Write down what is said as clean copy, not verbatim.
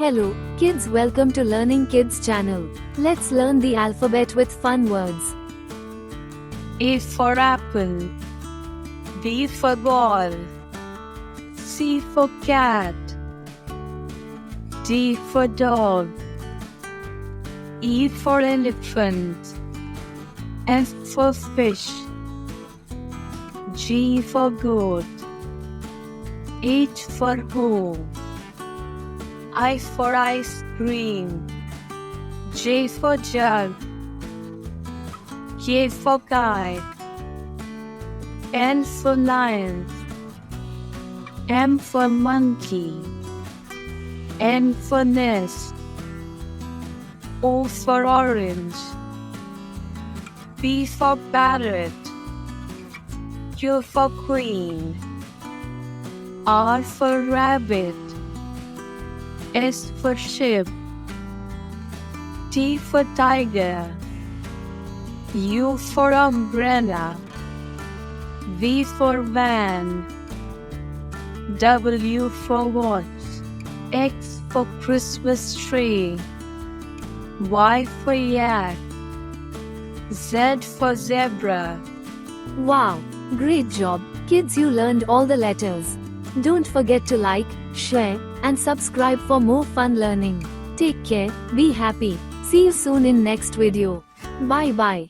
Hello, kids, welcome to Learning Kids channel. Let's learn the alphabet with fun words. A for apple, B for ball, C for cat, D for dog, E for elephant, F for fish, G for goat, H for hoe, I for ice cream, J for jug, K for kite, L for lion, M for monkey, N for nest, O for orange, P for parrot, Q for queen, R for rabbit, S for sheep, T for tiger, U for umbrella, V for van, W for watch, X for Christmas tree, Y for yak, Z for zebra. Wow, great job. Kids, you learned all the letters. Don't forget to like, share, and subscribe for more fun learning. Take care, be happy. See you soon in next video. Bye bye.